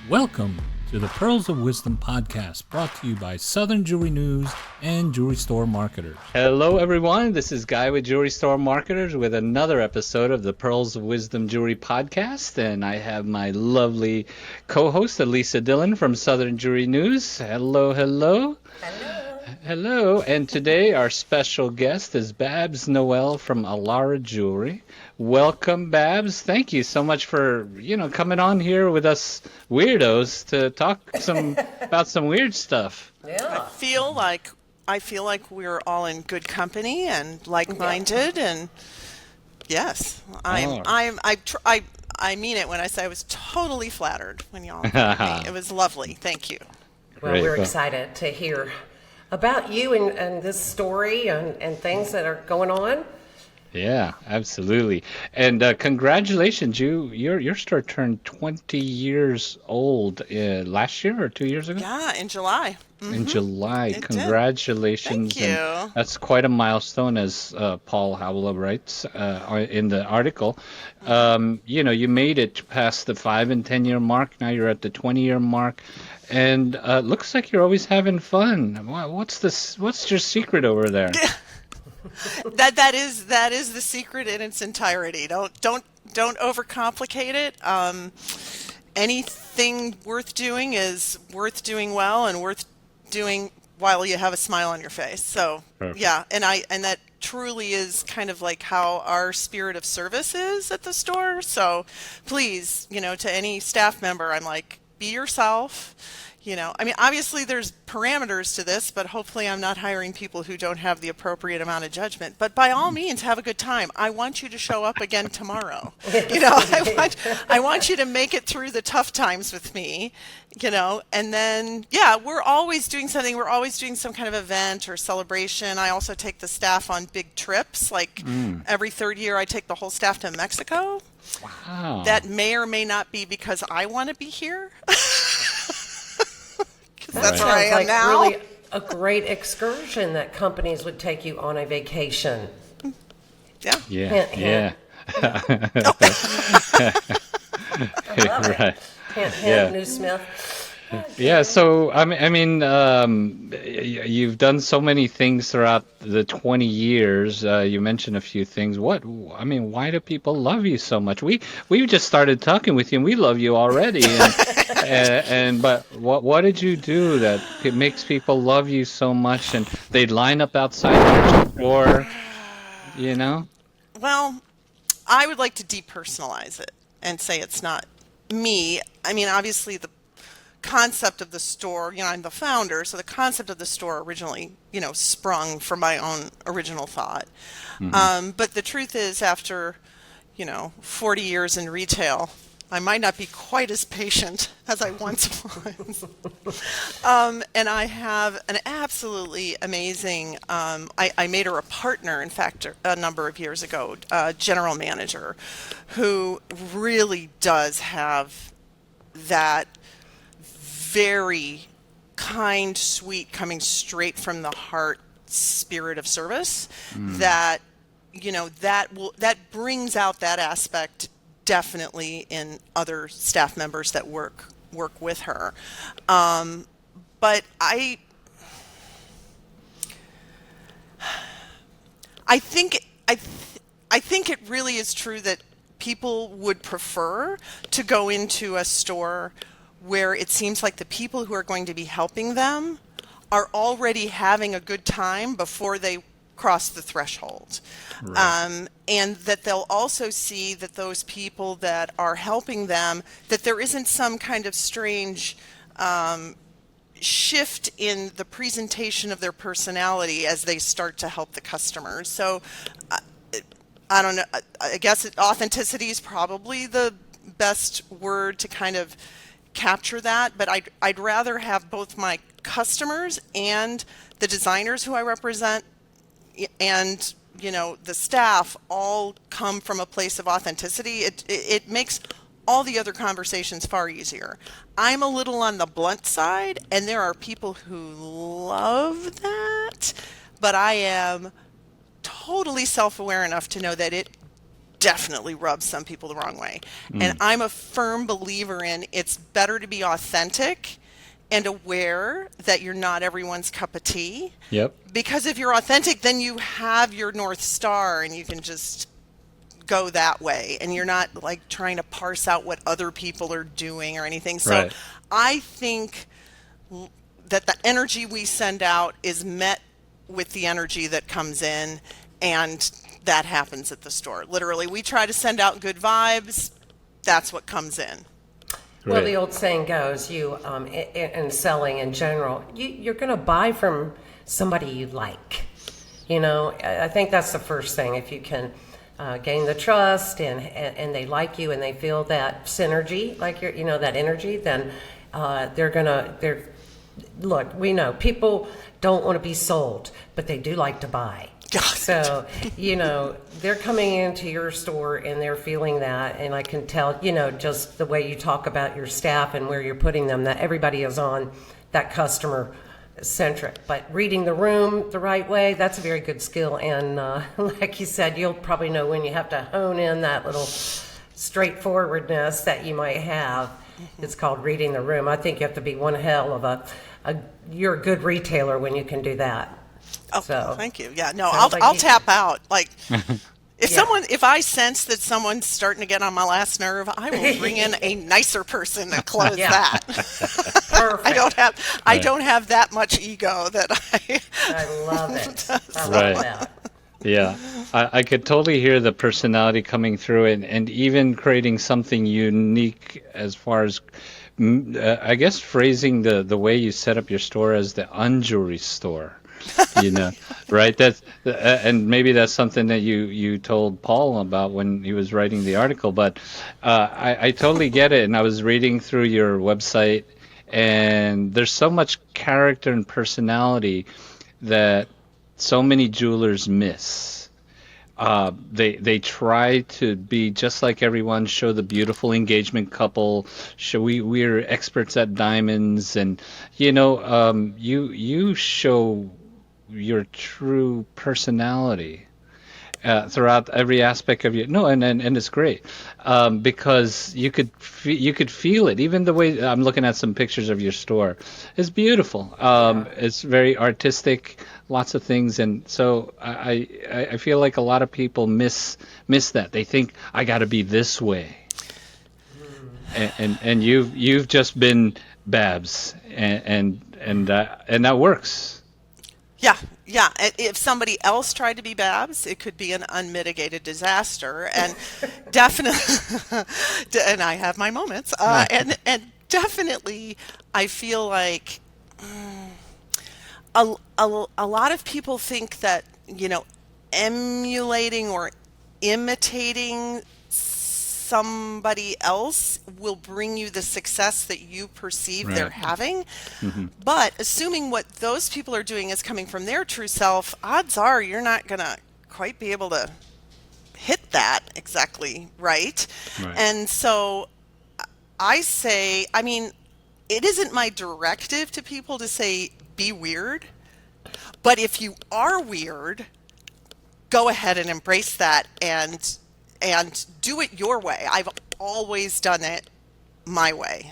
Welcome to the Pearls of Wisdom podcast, brought to you by Southern Jewelry News and Jewelry Store Marketers. Hello, everyone. This is Guy with Jewelry Store Marketers with another episode of the Pearls of Wisdom Jewelry podcast. And I have my lovely co-host, Elisa Dillon from Southern Jewelry News. Hello, hello. Hello. And today our special guest is Babs Noel from Alara Jewelry. Welcome, Babs. Thank you so much for, coming on here with us weirdos to talk about some weird stuff. Yeah. I feel like we're all in good company and like-minded, and yes, I mean it when I say I was totally flattered when y'all invited me. It was lovely. Thank you. Well, we're excited to hear about you and this story and things that are going on. Yeah, absolutely. And congratulations, your store turned 20 years old last year or 2 years ago? Yeah, in July. Mm-hmm. In July. It Congratulations. did. Thank you. And that's quite a milestone, as Paul Howell writes in the article. You made it past the 5 and 10 year mark. Now you're at the 20-year mark. And looks like you're always having fun. What's your secret over there? That is the secret in its entirety. Don't overcomplicate it. Anything worth doing is worth doing well and worth doing while you have a smile on your face. So perfect. Yeah, and that truly is kind of like how our spirit of service is at the store. So please, to any staff member, I'm like, be yourself. Obviously there's parameters to this, but hopefully I'm not hiring people who don't have the appropriate amount of judgment. But by all means, have a good time. I want you to show up again tomorrow. I want you to make it through the tough times with me, and then, we're always doing something. We're always doing some kind of event or celebration. I also take the staff on big trips. Every third year, I take the whole staff to Mexico. Wow. That may or may not be because I want to be here. That's That where I sounds am like now. really a great excursion that companies would take you on a vacation. Yeah. Yeah. Hint, hint. I love it. Right. Hint, Yeah. New Smith. Yeah, so you've done so many things throughout the 20 years. You mentioned a few things. Why do people love you so much? We just started talking with you, and we love you already. But what did you do that it makes people love you so much, and they'd line up outside your store, Well, I would like to depersonalize it and say it's not me. Obviously the concept of the store, I'm the founder, so the concept of the store originally, sprung from my own original thought. Mm-hmm. But the truth is, after, 40 years in retail, I might not be quite as patient as I once was. And I have an absolutely amazing, I made her a partner, in fact, a number of years ago, general manager, who really does have that very kind, sweet, coming straight from the heart spirit of service that that brings out that aspect definitely in other staff members that work with her. But I think it really is true that people would prefer to go into a store where it seems like the people who are going to be helping them are already having a good time before they cross the threshold. Right. And that they'll also see that those people that are helping them, that there isn't some kind of strange shift in the presentation of their personality as they start to help the customers. So I don't know, I guess authenticity is probably the best word to kind of capture that, but I'd rather have both my customers and the designers who I represent and the staff all come from a place of authenticity. It makes all the other conversations far easier. I'm a little on the blunt side, and there are people who love that, but I am totally self-aware enough to know that it definitely rubs some people the wrong way. And I'm a firm believer in it's better to be authentic and aware that you're not everyone's cup of tea. Yep. Because if you're authentic, then you have your North Star and you can just go that way. And you're not like trying to parse out what other people are doing or anything. So Right. I think that the energy we send out is met with the energy that comes in, and that happens at the store. Literally, we try to send out good vibes. That's what comes in. Well, Right. the old saying goes, in selling in general, you're going to buy from somebody you like. I think that's the first thing. If you can gain the trust and they like you and they feel that synergy, like that energy, then look, we know people don't want to be sold, but they do like to buy. Got it. So, they're coming into your store and they're feeling that. And I can tell, just the way you talk about your staff and where you're putting them, that everybody is on that customer centric. But reading the room the right way, that's a very good skill. And like you said, you'll probably know when you have to hone in that little straightforwardness that you might have. It's called reading the room. I think you have to be one hell of you're a good retailer when you can do that. Oh, So, thank you. Yeah, no, sounds like I'll you- tap out. Like, Yeah. if I sense that someone's starting to get on my last nerve, I will bring in a nicer person to close Yeah. that. Perfect. I don't have that much ego that I love it. I love Right. that. Yeah, I could totally hear the personality coming through, and even creating something unique as far as, I guess, phrasing the way you set up your store as the unjewelry store. Right? That's and maybe that's something that you told Paul about when he was writing the article. But I totally get it, and I was reading through your website, and there's so much character and personality that so many jewelers miss. They try to be just like everyone, show the beautiful engagement couple, show we're experts at diamonds, and you show your true personality throughout every aspect of and it's great because you could feel it. Even the way I'm looking at some pictures of your store is beautiful. It's very artistic, lots of things, and so I feel like a lot of people miss that. They think I got to be this way, and you've just been Babs, and that works. Yeah. If somebody else tried to be Babs, it could be an unmitigated disaster. And definitely, and I have my moments. And definitely, I feel like a lot of people think that emulating or imitating somebody else will bring you the success that you perceive they're Right. having. But assuming what those people are doing is coming from their true self, odds are you're not going to quite be able to hit that exactly right. Right. And so I say, it isn't my directive to people to say, be weird. But if you are weird, go ahead and embrace that and do it your way. I've always done it my way.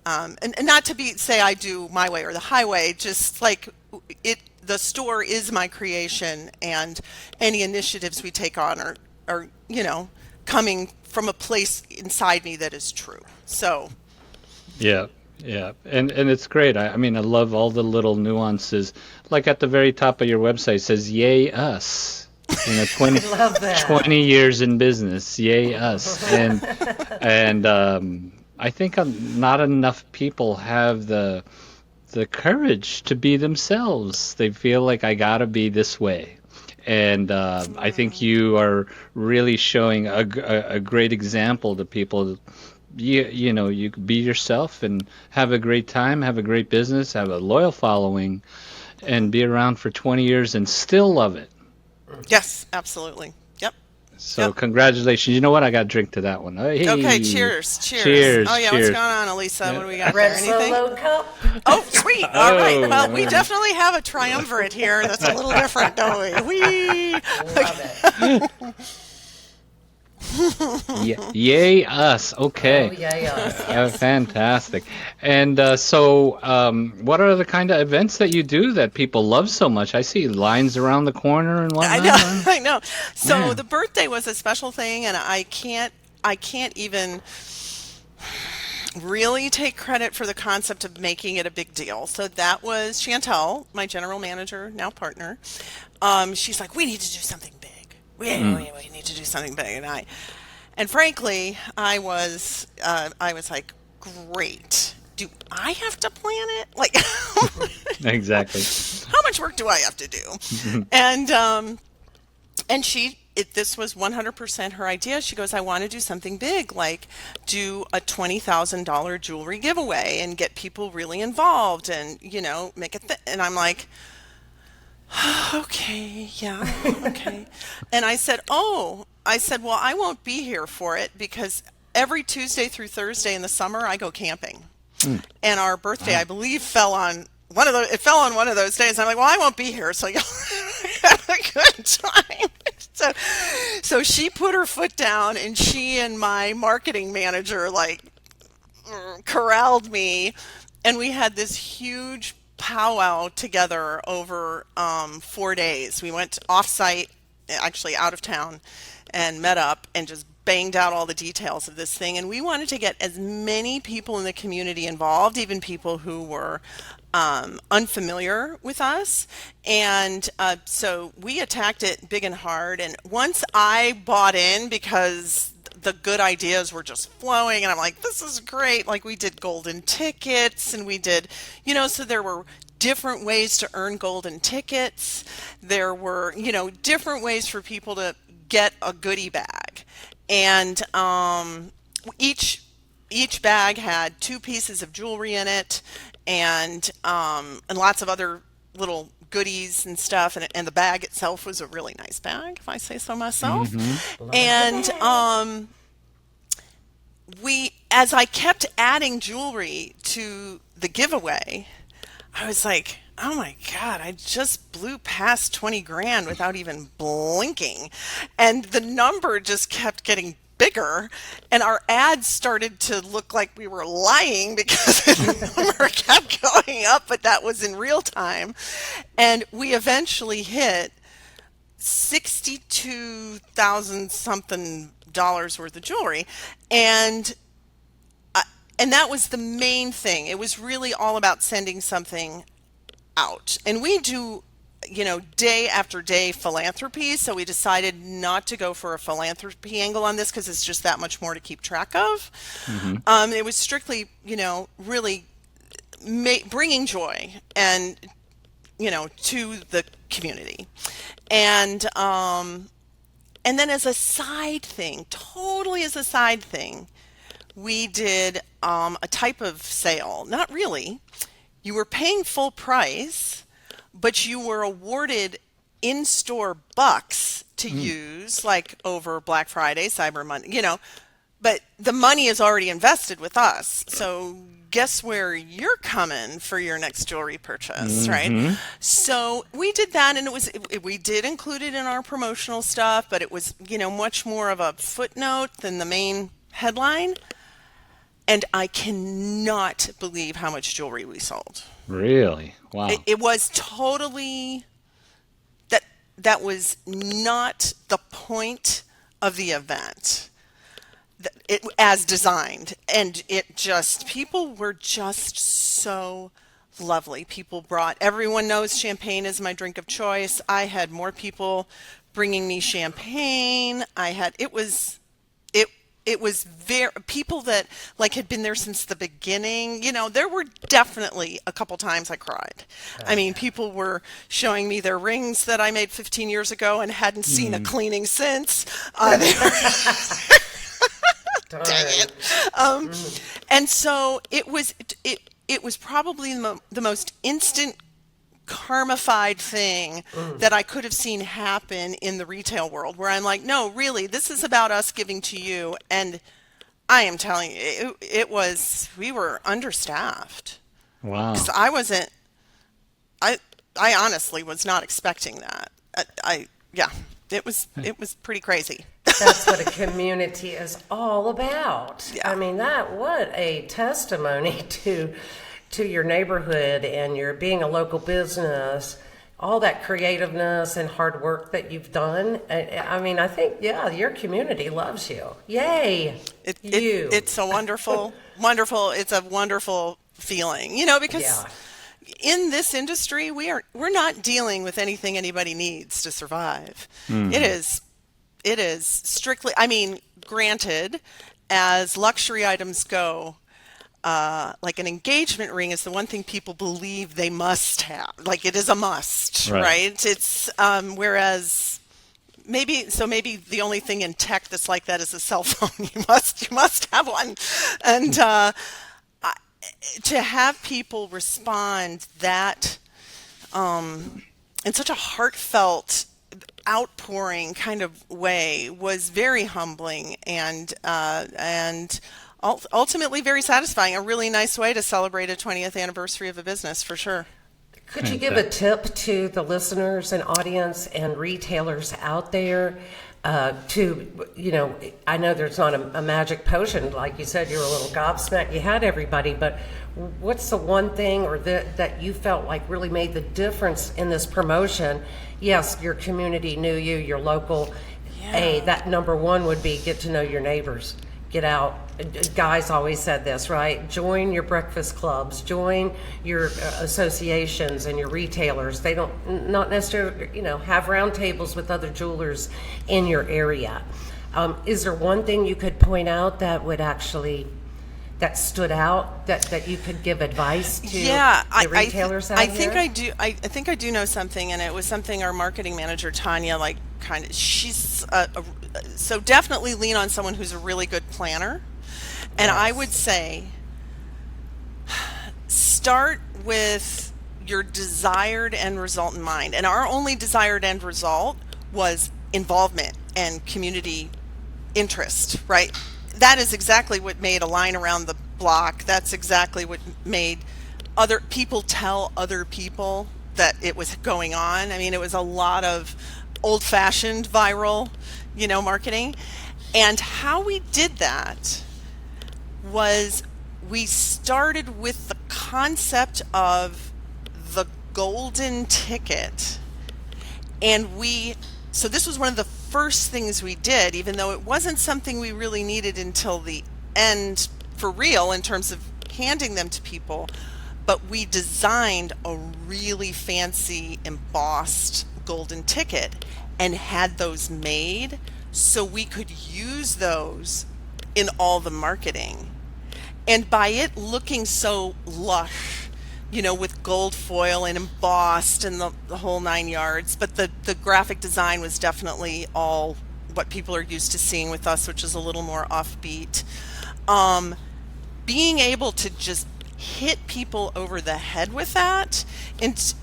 And not to say I do my way or the highway, just like the store is my creation, and any initiatives we take on are coming from a place inside me that is true. So Yeah, and it's great. I mean, I love all the little nuances. Like at the very top of your website it says "Yay us." 20, I love that. 20 years in business, yay us. And I think not enough people have the courage to be themselves. They feel like I gotta be this way. And I think you are really showing a great example to people. You be yourself and have a great time, have a great business, have a loyal following, and be around for 20 years and still love it. yes, absolutely. Yep. So Yep. congratulations. You know what? I got to drink to that one. Hey. Okay, cheers. Cheers. Oh yeah, cheers. what's going on, Elisa? What do we got Red there? Anything? Solo Cup. Oh, sweet. All right. Oh, Well, we man. definitely have a triumvirate here that's a little different, don't we? Whee! Love it. Yay us. Okay. Oh, yeah, yeah. Fantastic. And what are the kind of events that you do that people love so much? I see lines around the corner and I know, whatnot. I know. So Yeah. the birthday was a special thing, and I can't even really take credit for the concept of making it a big deal. So that was Chantel, my general manager, now partner. She's like, we need to do something big. We need to do something big, and frankly, I was like, great. Do I have to plan it? Like, Exactly. how much work do I have to do? And this was 100% her idea. She goes, I want to do something big, like do a $20,000 jewelry giveaway and get people really involved and, make it. And I'm like, okay, yeah, okay. And I said, well, I won't be here for it because every Tuesday through Thursday in the summer, I go camping. And our birthday, I believe, fell on one of those days. I'm like, well, I won't be here, so you'll have a good time. So she put her foot down, and she and my marketing manager like corralled me, and we had this huge powwow together over 4 days. We went off-site, actually out of town, and met up and just banged out all the details of this thing. And we wanted to get as many people in the community involved, even people who were unfamiliar with us. And so we attacked it big and hard. And once I bought in, because the good ideas were just flowing, and I'm like, this is great. Like, we did golden tickets, and we did, so there were different ways to earn golden tickets. There were, different ways for people to get a goodie bag. And each bag had 2 pieces of jewelry in it, and lots of other little goodies and stuff. And the bag itself was a really nice bag, if I say so myself. And as I kept adding jewelry to the giveaway, I was like, oh my God, I just blew past 20 grand without even blinking. And the number just kept getting bigger, and our ads started to look like we were lying because the number kept going up, but that was in real time. And we eventually hit 62,000 something dollars worth of jewelry. And that was the main thing. It was really all about sending something out. And we do, day after day philanthropy. So we decided not to go for a philanthropy angle on this because it's just that much more to keep track of. It was strictly, really bringing joy and, to the community. And then as a side thing, totally as a side thing, we did a type of sale. Not really. You were paying full price, but you were awarded in-store bucks to use, like over Black Friday, Cyber Monday, but the money is already invested with us. So guess where you're coming for your next jewelry purchase, right? So we did that, and we did include it in our promotional stuff, but it was, much more of a footnote than the main headline. And I cannot believe how much jewelry we sold. Really? Wow. It was totally, that was not the point of the event. It as designed, and people were just so lovely. Everyone knows champagne is my drink of choice. I had more people bringing me champagne. It was people that had been there since the beginning. There were definitely a couple times I cried. I mean, people were showing me their rings that I made 15 years ago and hadn't seen a cleaning since. Dang it. And so it was probably the most instant karmified thing that I could have seen happen in the retail world, where I'm like, no, really, this is about us giving to you. And I am telling you, we were understaffed. Wow. Because I honestly was not expecting that. It was pretty crazy. That's what a community is all about. Yeah. I mean, what a testimony to your neighborhood and your being a local business, all that creativeness and hard work that you've done. I mean, I think, yeah, your community loves you. Yay. It's a wonderful, it's a wonderful feeling, because Yeah. in this industry, we're not dealing with anything anybody needs to survive. It is strictly, I mean, granted, as luxury items go, like an engagement ring is the one thing people believe they must have. Like it is a must, right? It's whereas maybe the only thing in tech that's like that is a cell phone. You must have one, and to have people respond that in such a heartfelt, outpouring kind of way was very humbling and ultimately very satisfying. A really nice way to celebrate a 20th anniversary of a business, for sure. Could you give a tip to the listeners and audience and retailers out there I know there's not a magic potion. Like you said, you're a little gobsmacked. You had everybody, but what's the one thing that you felt like really made the difference in this promotion? Yes, your community knew you, your local. Yeah. That number one would be get to know your neighbors. Get out. Guys always said this, right? Join your breakfast clubs, join your associations and your retailers. They don't not necessarily, have round tables with other jewelers in your area. Is there one thing you could point out that would actually that stood out that you could give advice to the retailers out I here? think I do know something, and it was something our marketing manager Tanya she's so definitely lean on someone who's a really good planner. And yes. I would say start with your desired end result in mind. And our only desired end result was involvement and community interest, right? That is exactly what made a line around the block. That's exactly what made other people tell other people that it was going on. I mean, it was a lot of old-fashioned viral, marketing. And how we did that was we started with the concept of the golden ticket. And so this was one of the first things we did, even though it wasn't something we really needed until the end for real in terms of handing them to people. But we designed a really fancy embossed golden ticket and had those made so we could use those in all the marketing. And by it looking so lush, with gold foil and embossed and the whole 9 yards, but the graphic design was definitely all what people are used to seeing with us, which is a little more offbeat. Being able to just hit people over the head with that, and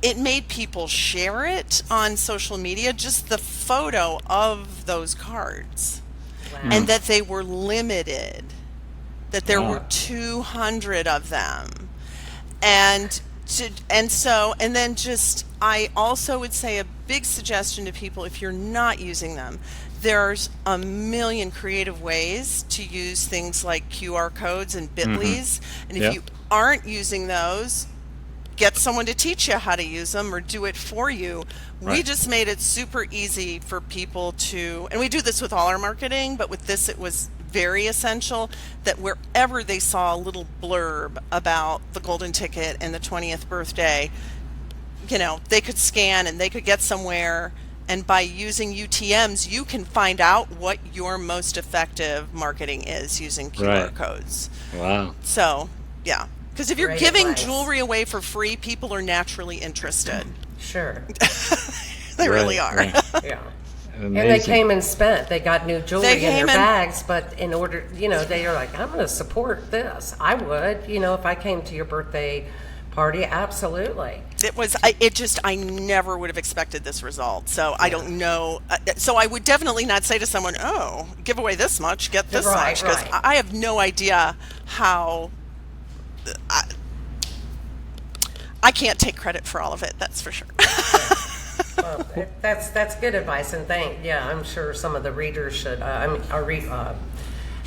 it made people share it on social media, just the photo of those cards. Wow. And that they were limited, that there were 200 of them. And then I also would say a big suggestion to people, if you're not using them, there's a million creative ways to use things like QR codes and Bitleys. Mm-hmm. And if you aren't using those, get someone to teach you how to use them or do it for you. Right. We just made it super easy for people to, and we do this with all our marketing, but with this it was very essential that wherever they saw a little blurb about the golden ticket and the 20th birthday, they could scan and they could get somewhere. And by using UTMs, you can find out what your most effective marketing is using QR codes. Wow. So, yeah. Because if you're giving jewelry away for free, people are naturally interested. Sure. They really are. Right. Yeah. Amazing. And they came and spent. They got new jewelry in their bags, but in order, they are like, I'm going to support this. I would, if I came to your birthday party, absolutely. I never would have expected this result. So I don't know. So I would definitely not say to someone, oh, give away this much, get this much. Because I have no idea how. I can't take credit for all of it, that's for sure. Well, that's good advice, and I'm sure some of the readers should,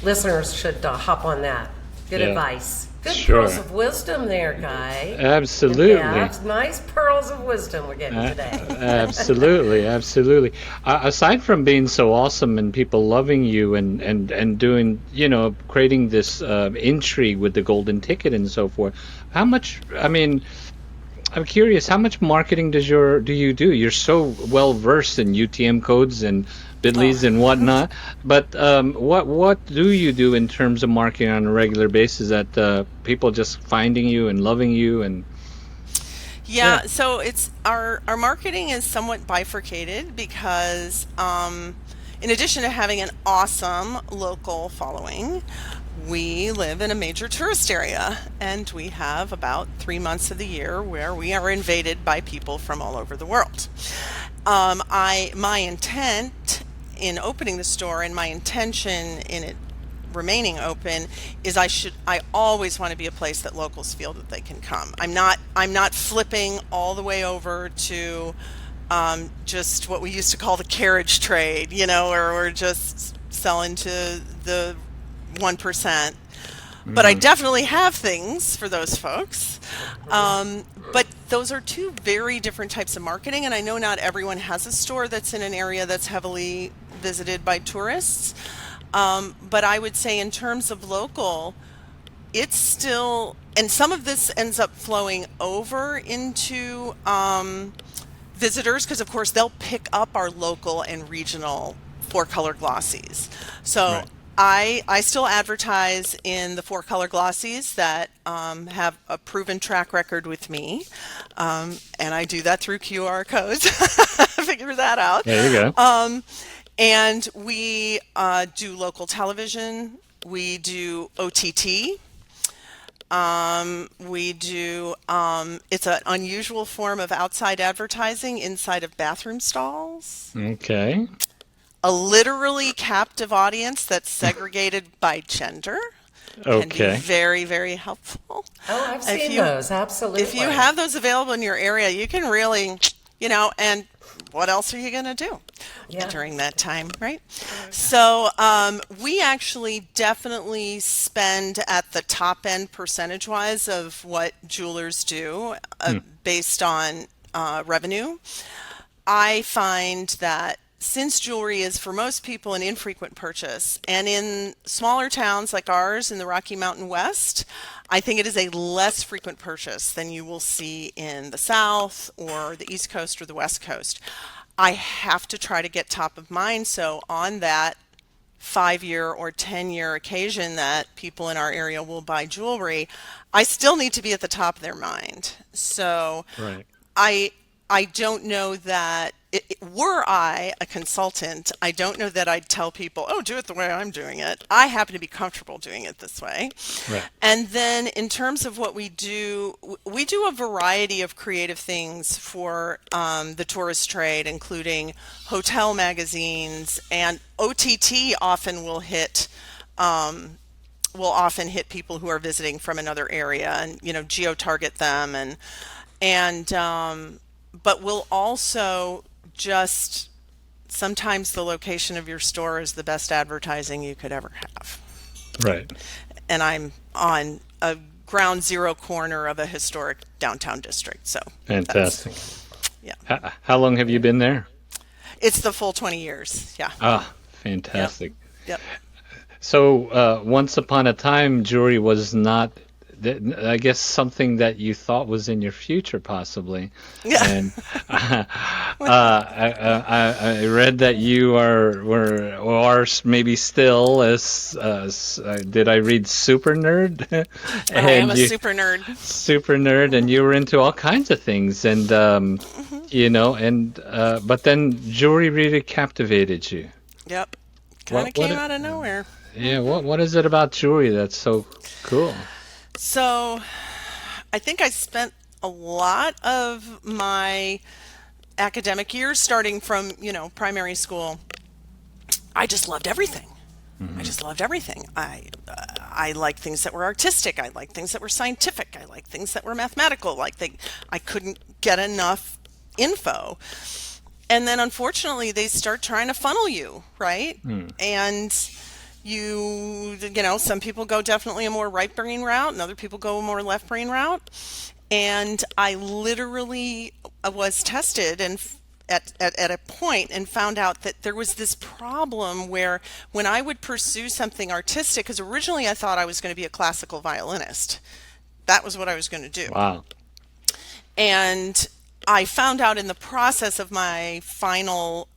listeners should hop on that. Good advice. Good Sure. pearls of wisdom there, Guy. Absolutely. Yeah, nice pearls of wisdom we're getting today. Absolutely, absolutely. Aside from being so awesome and people loving you and doing, creating this intrigue with the golden ticket and so forth, how much, I'm curious, how much marketing do you do? You're so well versed in UTM codes and bidlies and whatnot, but what do you do in terms of marketing on a regular basis that people just finding you and loving you and Yeah, so it's our marketing is somewhat bifurcated because in addition to having an awesome local following, we live in a major tourist area, and we have about 3 months of the year where we are invaded by people from all over the world. My intent in opening the store and my intention in it remaining open is I always want to be a place that locals feel that they can come. I'm not flipping all the way over to just what we used to call the carriage trade, or we're just selling to the 1%. But I definitely have things for those folks. But those are two very different types of marketing, and I know not everyone has a store that's in an area that's heavily visited by tourists. But I would say in terms of local, it's still, and some of this ends up flowing over into visitors because, of course, they'll pick up our local and regional four-color glossies. So Right. I still advertise in the four-color glossies that have a proven track record with me, and I do that through QR codes. Figure that out. there you go. And we do local television. We do OTT. We do, it's an unusual form of outside advertising inside of bathroom stalls. Okay. A literally captive audience that's segregated by gender can be Okay. very, very helpful. Oh, I've seen those, absolutely. If you have those available in your area, you can really, and what else are you going to do during that time, right? So we actually definitely spend at the top end percentage-wise of what jewelers do based on revenue. I find that since jewelry is for most people an infrequent purchase, and in smaller towns like ours in the Rocky Mountain West, I think it is a less frequent purchase than you will see in the South or the East Coast or the West Coast. I have to try to get top of mind, so on that 5-year or 10-year occasion that people in our area will buy jewelry, I still need to be at the top of their mind. So Right. I don't know that were I a consultant, I don't know that I'd tell people, oh, do it the way I'm doing it. I happen to be comfortable doing it this way. Right. And then in terms of what we do a variety of creative things for the tourist trade, including hotel magazines, and OTT often will often hit people who are visiting from another area and geo-target them and but we'll also just sometimes the location of your store is the best advertising you could ever have. Right. And I'm on a ground zero corner of a historic downtown district. So Fantastic. yeah. How long have you been there? It's the full 20 years. Yeah. Ah, fantastic. Yep. So once upon a time, jewelry was not, I guess, something that you thought was in your future, possibly. Yeah. And I read that you were or are maybe still as did I read super nerd? I am a super nerd. Super nerd, and you were into all kinds of things, and but then jewelry really captivated you. Yep. Kind of What came it- out of nowhere. Yeah, what is it about jewelry that's so cool? So I think I spent a lot of my academic years, starting from, primary school. I just loved everything. I just loved everything. I liked things that were artistic. I liked things that were scientific. I liked things that were mathematical. I couldn't get enough info. And then unfortunately they start trying to funnel you, right? And some people go definitely a more right brain route and other people go a more left brain route. And I literally was tested and at a point and found out that there was this problem where when I would pursue something artistic, because originally I thought I was going to be a classical violinist. That was what I was going to do. Wow. And I found out in the process of my final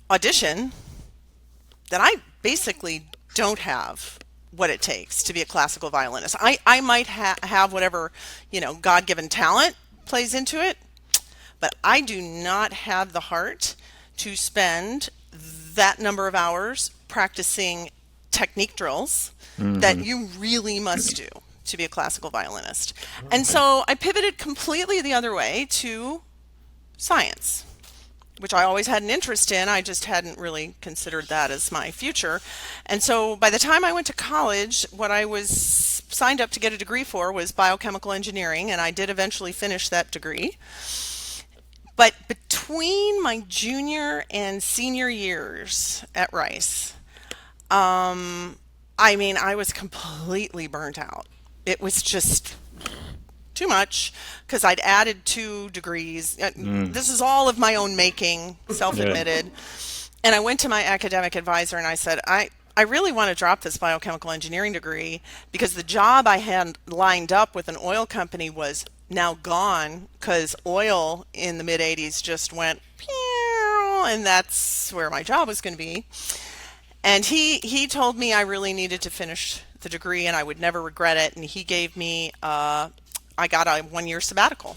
audition that I basically don't have what it takes to be a classical violinist. I might have whatever, God-given talent plays into it, but I do not have the heart to spend that number of hours practicing technique drills that you really must do to be a classical violinist. And so I pivoted completely the other way to science, which I always had an interest in. I just hadn't really considered that as my future. And so by the time I went to college, what I was signed up to get a degree for was biochemical engineering, and I did eventually finish that degree. But between my junior and senior years at Rice, I was completely burnt out. It was just too much because I'd added 2 degrees. This is all of my own making, self-admitted. And I went to my academic advisor and I said, I really want to drop this biochemical engineering degree because the job I had lined up with an oil company was now gone because oil in the mid-'80s just went pew, and that's where my job was going to be. And he told me I really needed to finish the degree and I would never regret it. And he gave me, I got a 1-year sabbatical.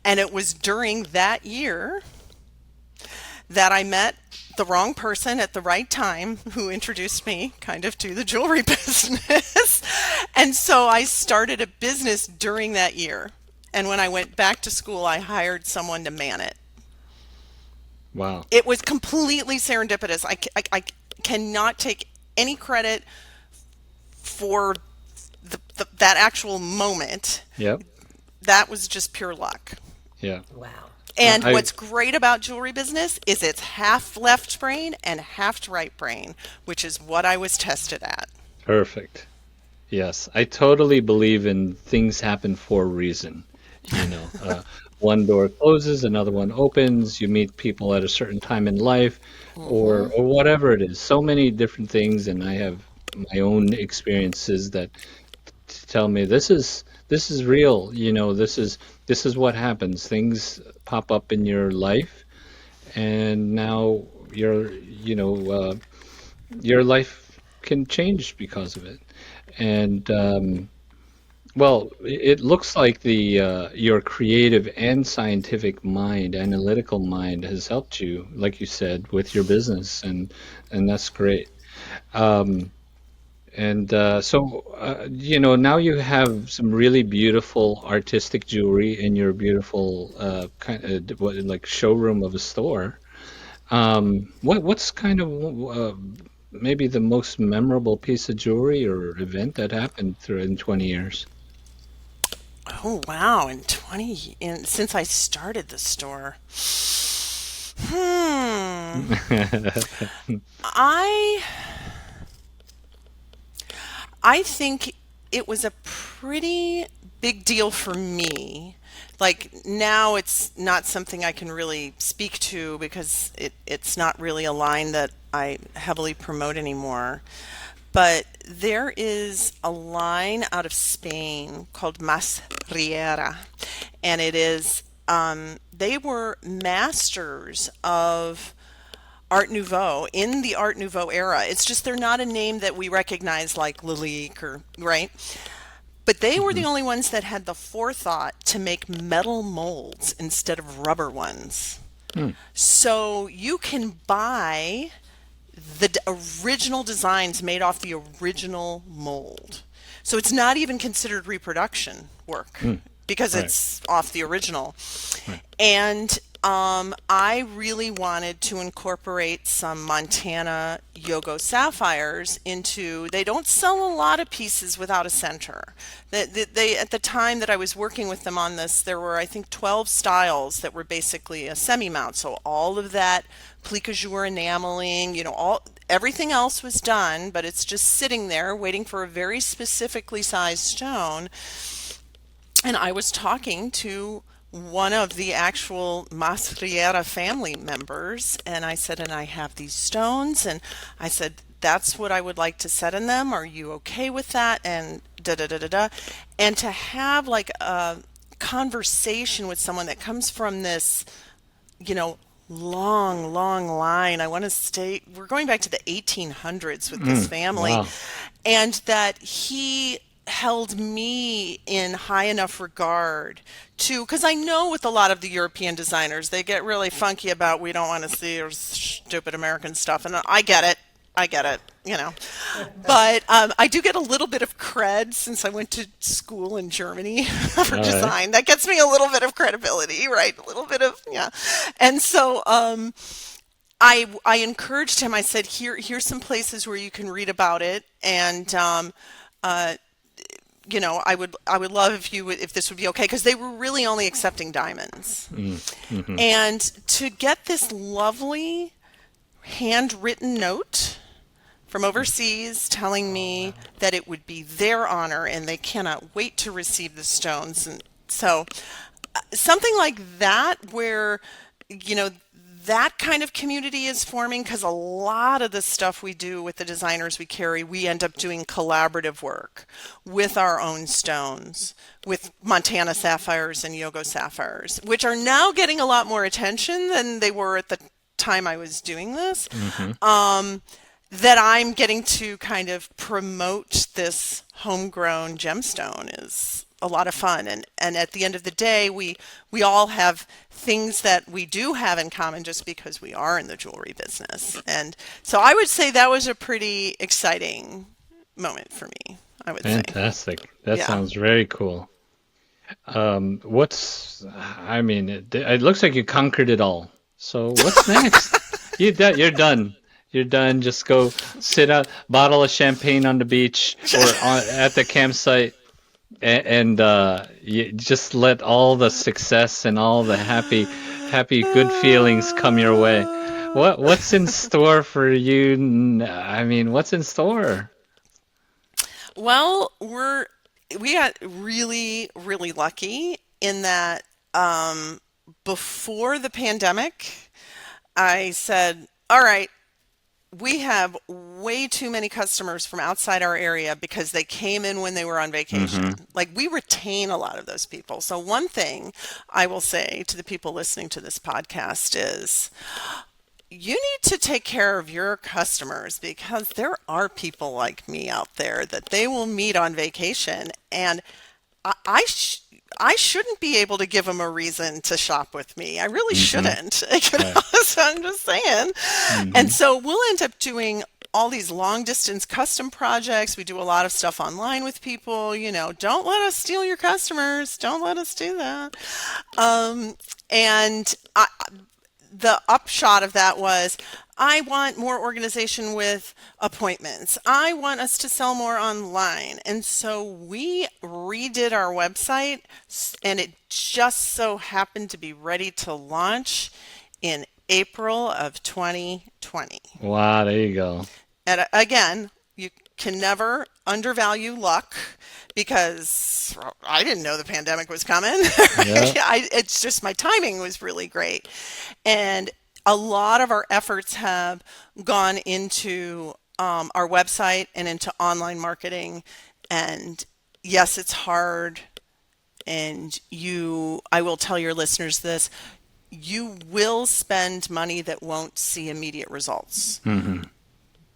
And it was during that year that I met the wrong person at the right time who introduced me kind of to the jewelry business. And so I started a business during that year. And when I went back to school, I hired someone to man it. Wow. It was completely serendipitous. I cannot take any credit for that actual moment. Yep. That was just pure luck. Yeah. Wow. And what's great about jewelry business is it's half left brain and half right brain, which is what I was tested at. Perfect. Yes, I totally believe in things happen for a reason. One door closes, another one opens. You meet people at a certain time in life, or whatever it is. So many different things, and I have my own experiences that tell me this is real. This is what happens. Things pop up in your life, and now your life can change because of it. And well, it looks like your creative and scientific mind, analytical mind, has helped you, like you said, with your business, and that's great. So now you have some really beautiful artistic jewelry in your beautiful like showroom of a store. What's kind of maybe the most memorable piece of jewelry or event that happened in 20 years? Oh wow! Since I started the store, I think it was a pretty big deal for me. Like now it's not something I can really speak to because it's not really a line that I heavily promote anymore. But there is a line out of Spain called Mas Riera, and it is they were masters of Art Nouveau in the Art Nouveau era. It's just they're not a name that we recognize like Lalique or right. But they were the only ones that had the forethought to make metal molds instead of rubber ones. So you can buy the original designs made off the original mold. So it's not even considered reproduction work because Right. it's off the original. Right. And I really wanted to incorporate some Montana Yogo sapphires into, they don't sell a lot of pieces without a center. They, at the time that I was working with them on this, there were, I think, 12 styles that were basically a semi-mount. So all of that plique-jour enameling, everything else was done, but it's just sitting there waiting for a very specifically sized stone. And I was talking to one of the actual Masriera family members, and I said, and I have these stones, and I said, that's what I would like to set in them. Are you okay with that? And da da da da da. And to have like a conversation with someone that comes from this, long, long line. I want to stay, we're going back to the 1800s with this family, wow. and that he held me in high enough regard to, because I know with a lot of the European designers, they get really funky about, we don't want to see your stupid American stuff. And I get it. But I do get a little bit of cred since I went to school in Germany for All design. right. That gets me a little bit of credibility, right? A little bit of, yeah. And so I encouraged him. I said, here's some places where you can read about it. And I would love if this would be okay, because they were really only accepting diamonds. Mm-hmm. And to get this lovely handwritten note from overseas telling me that it would be their honor and they cannot wait to receive the stones. And so something like that, where, that kind of community is forming, because a lot of the stuff we do with the designers we carry, we end up doing collaborative work with our own stones, with Montana sapphires and Yogo sapphires, which are now getting a lot more attention than they were at the time I was doing this. That I'm getting to kind of promote this homegrown gemstone is a lot of fun. And at the end of the day, we all have things that we do have in common just because we are in the jewelry business. And so I would say that was a pretty exciting moment for me, I would say. Fantastic. That Yeah. sounds very cool. It looks like you conquered it all. So what's next? You're done. You're done. Just go sit out, bottle of champagne on the beach or at the campsite, and you just let all the success and all the happy, good feelings come your way. What's in store for you? What's in store? Well, we got really, really lucky in that before the pandemic, I said, all right, we have way too many customers from outside our area because they came in when they were on vacation. Like, we retain a lot of those people. So one thing I will say to the people listening to this podcast is, you need to take care of your customers, because there are people like me out there that they will meet on vacation, and I shouldn't be able to give them a reason to shop with me. I really shouldn't. Right. So I'm just saying. And so we'll end up doing all these long distance custom projects. We do a lot of stuff online with people. Don't let us steal your customers. Don't let us do that. The upshot of that was, I want more organization with appointments. I want us to sell more online. And so we redid our website, and it just so happened to be ready to launch in April of 2020. Wow, there you go. And again, you can never undervalue luck, because I didn't know the pandemic was coming. Yeah. It's just my timing was really great. And a lot of our efforts have gone into our website and into online marketing. And yes, it's hard. And I will tell your listeners this, you will spend money that won't see immediate results.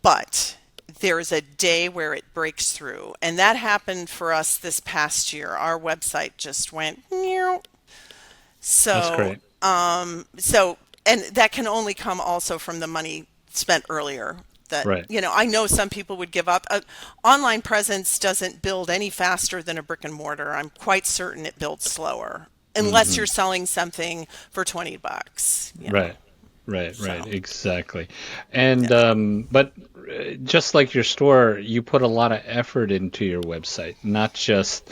But there is a day where it breaks through. And that happened for us this past year. Our website just went, meow. That's great. And that can only come also from the money spent earlier. Right. I know some people would give up. Online presence doesn't build any faster than a brick and mortar. I'm quite certain it builds slower. unless you're selling something for $20. You know? Right, exactly. And but just like your store, you put a lot of effort into your website, not just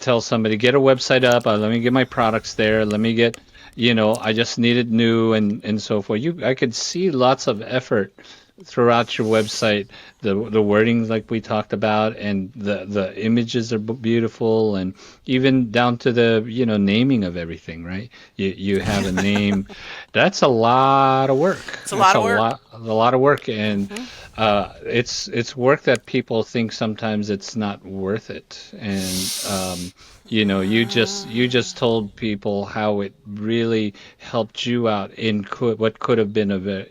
tell somebody get a website up. Let me get my products there. Let me get, I just need it new and so forth. I could see lots of effort throughout your website. The wording, like we talked about, and the images are beautiful, and even down to the naming of everything. Right? You have a name. That's a lot of work. It's a lot of work. A lot of work, and it's work that people think sometimes it's not worth it. And you just told people how it really helped you out in what could have been a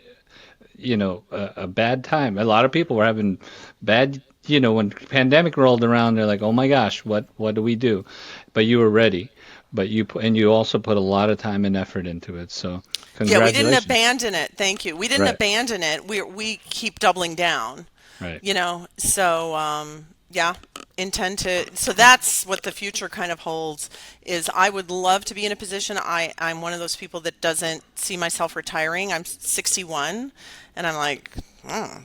bad time. A lot of people were having bad, when pandemic rolled around, they're like, oh my gosh, what do we do? But you were ready. But you also put a lot of time and effort into it. So congratulations. Yeah, we didn't abandon it. Thank you. We didn't abandon it. We keep doubling down. Right. So intend to. So that's what the future kind of holds. Is I would love to be in a position. I'm one of those people that doesn't see myself retiring. I'm 61, and I'm like,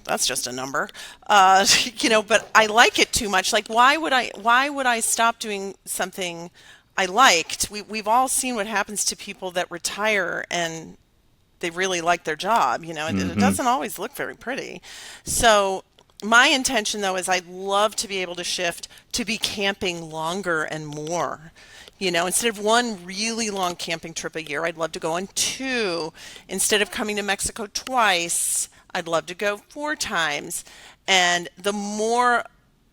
that's just a number. But I like it too much. Like, why would I stop doing something I liked? We've all seen what happens to people that retire and they really like their job. It doesn't always look very pretty. So my intention, though, is I'd love to be able to shift to be camping longer and more. Instead of one really long camping trip a year, I'd love to go on 2. Instead of coming to Mexico twice, I'd love to go 4 times. And the more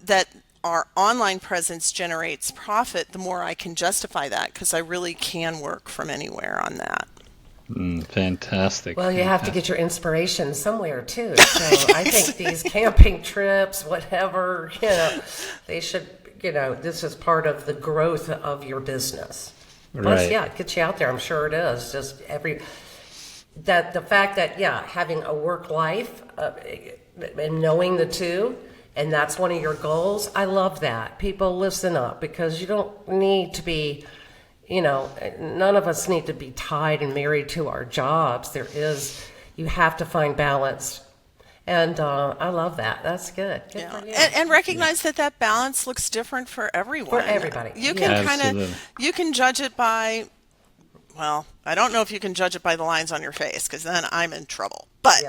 that our online presence generates profit, the more I can justify that, because I really can work from anywhere on that. Fantastic. Well, you have to get your inspiration somewhere too. So I think these camping trips, whatever, they should, this is part of the growth of your business. Plus, it gets you out there. I'm sure it is. Just the fact that, having a work life and knowing the two, and that's one of your goals. I love that. People, listen up, because you don't need to be, none of us need to be tied and married to our jobs. You have to find balance. And I love that. That's good. Good for you. And recognize that balance looks different for everyone. For everybody. You can you can judge it by, well, I don't know if you can judge it by the lines on your face, because then I'm in trouble. But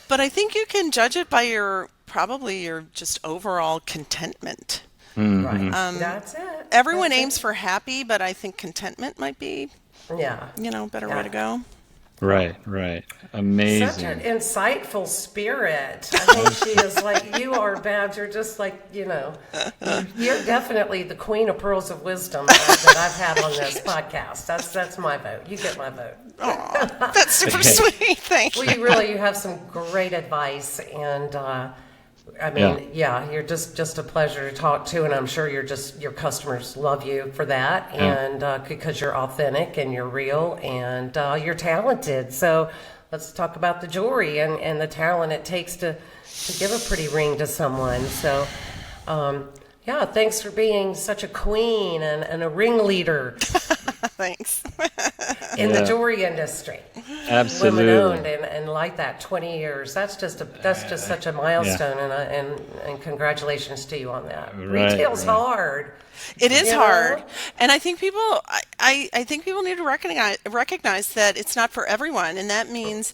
but I think you can judge it by your just overall contentment. Right. That's it. Everyone aims for happy, but I think contentment might be better way to go. Right. Amazing. Such an insightful spirit. I think she is like, you are, Babs. You're just like, you're definitely the queen of pearls of wisdom that I've had on this podcast. That's my vote. You get my vote. Aw, that's super sweet. Thank you. Well, you have some great advice, and you're just a pleasure to talk to, and I'm sure your customers love you for that, and because you're authentic and you're real and you're talented. So let's talk about the jewelry and the talent it takes to give a pretty ring to someone. So thanks for being such a queen and a ringleader. Thanks. In the jewelry industry. Absolutely. Women-owned and like that, 20 years. That's just such a milestone, and congratulations to you on that. Retail's hard. It is hard, and I think people need to recognize that it's not for everyone, and that means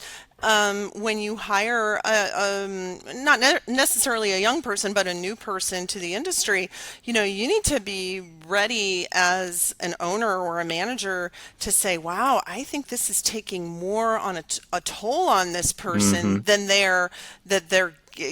when you hire not necessarily a young person, but a new person to the industry, you need to be ready as an owner or a manager to say, wow, I think this is taking more on a toll on this person than they're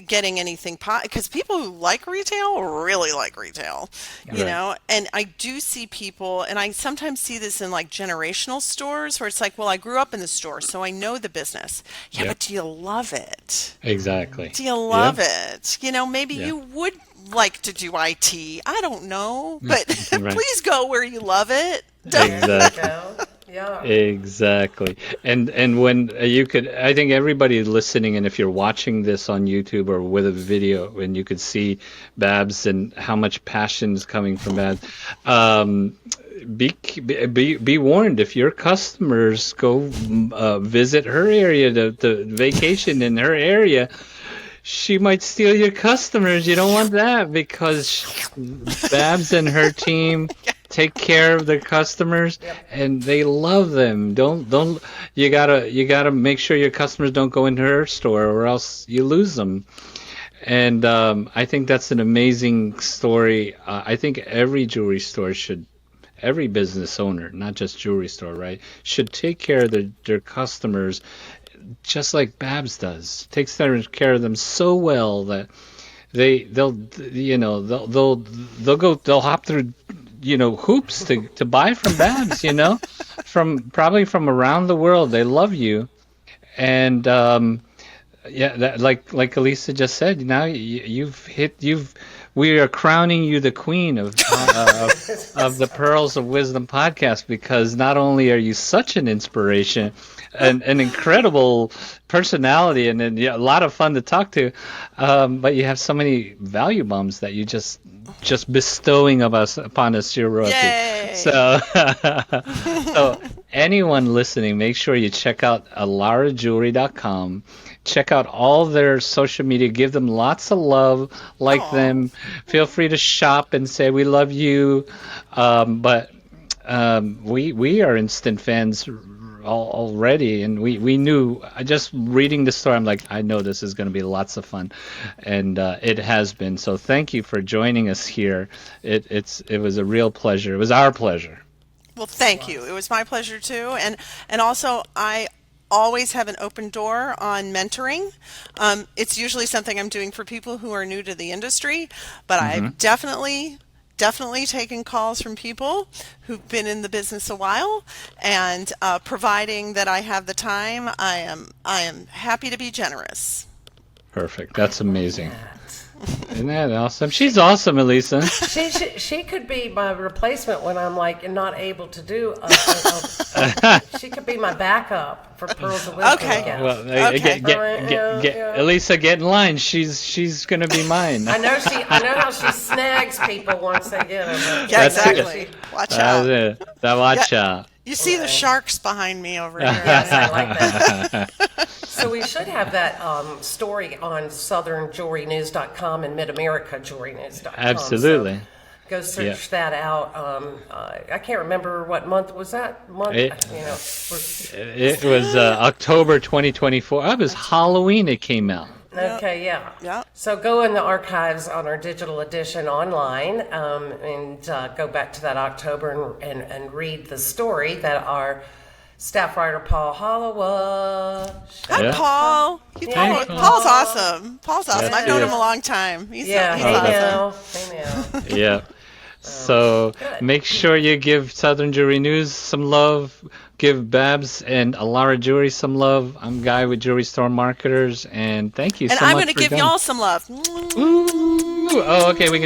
getting anything, because people who like retail really like retail, and I do see people, and I sometimes see this in like generational stores where it's like, well, I grew up in the store, so I know the business. But do you love it? Exactly. Do you love it? Maybe you would like to do IT. I don't know, but please go where you love it. Exactly. Yeah. Exactly. And when you could, I think everybody listening, and if you're watching this on YouTube or with a video, and you could see Babs and how much passion is coming from Babs, um, be warned, if your customers go visit her area to vacation in her area, she might steal your customers. You don't want that, because Babs and her team take care of their customers, and they love them. Don't you gotta make sure your customers don't go into her store, or else you lose them. And I think that's an amazing story. I think every jewelry store should, every business owner, not just jewelry store, right, should take care of their customers just like Babs does. Takes care of them so well that they'll hop through hoops to buy from Babs, from around the world. They love you. And yeah, that, like Elisa just said, now we are crowning you the queen of the Pearls of Wisdom podcast, because not only are you such an inspiration, an incredible personality, and a lot of fun to talk to, but you have so many value bombs that you just bestowing upon us, your royalty. Yay! So anyone listening, make sure you check out alarajewelry.com. Check out all their social media. Give them lots of love. Like them. Feel free to shop and say we love you. But we are instant fans already, and we knew, just reading the story, I'm like, I know this is going to be lots of fun, and it has been. So thank you for joining us here. It was a real pleasure. It was our pleasure. Well, thank you. It was my pleasure too, and also I always have an open door on mentoring. It's usually something I'm doing for people who are new to the industry, but I've definitely taken calls from people who've been in the business a while, and providing that I have the time, I am happy to be generous. Perfect. That's amazing. Isn't that awesome? She's awesome, Elisa. She could be my replacement when I'm like not able to do. She could be my backup for Pearls of Wisdom. Okay. Well, Okay. Elisa, get in line. She's gonna be mine. I know how she snags people once they get them. Yeah, That's it. exactly. Watch out. That's it. Watch out. You see the sharks behind me over here. Yes, I like that. So we should have that story on southernjewelrynews.com and midamericaJewelryNews.com. Absolutely. So go search that out. I can't remember what month was that. It was October 2024. It was Halloween. It came out. Okay, yeah. Yeah. So go in the archives on our digital edition online, and go back to that October and read the story that our staff writer Paul Holloway. Hi, Paul. Paul's awesome. Paul's awesome. Yes, I've known he him is. a long time. He's Yeah, awesome. hey now. Yeah. So good. make sure you give Southern Jewelry News some love. Give Babs and Alara Jewelry some love. I'm Guy with Jewelry Store Marketers, and thank you And so I'm much going to for give coming. come. Y'all some love. Ooh. Oh, okay. We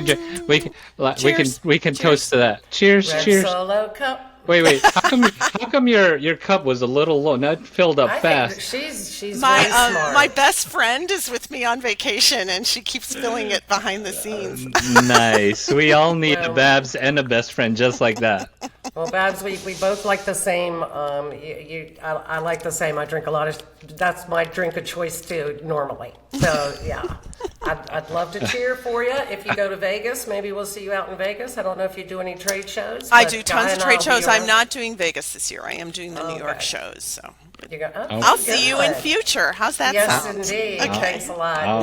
can toast to that. Cheers. Red Cheers. Solo Cup. Wait. How come your cup was a little low? Now it filled up I fast. think she's My very smart. my best friend is with me on vacation, and she keeps filling it behind the scenes. Nice. We all need a Babs and a best friend just like that. Well, Babs, we both like the same. I like the same. I drink a lot of. That's my drink of choice too, normally. So yeah, I'd love to cheer for you if you go to Vegas. Maybe we'll see you out in Vegas. I don't know if you do any trade shows. I but do Guy tons of and trade I'll shows. be I'm around. not doing Vegas this year. I am doing the New York Okay. shows. So You go, I'll see you in good. future. How's that Yes, sound? indeed. Okay. Thanks a lot. All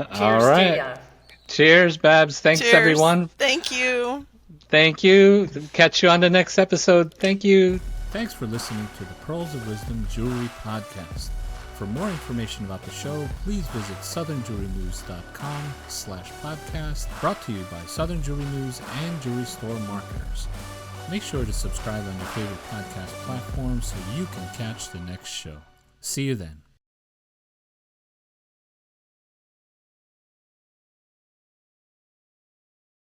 Cheers right. to ya. Cheers, Babs. Thanks, Cheers. everyone. Thank you. Thank you. Catch you on the next episode. Thank you. Thanks for listening to the Pearls of Wisdom Jewelry Podcast. For more information about the show, please visit southernjewelrynews.com/podcast, brought to you by Southern Jewelry News and Jewelry Store Marketers. Make sure to subscribe on your favorite podcast platform so you can catch the next show. See you then.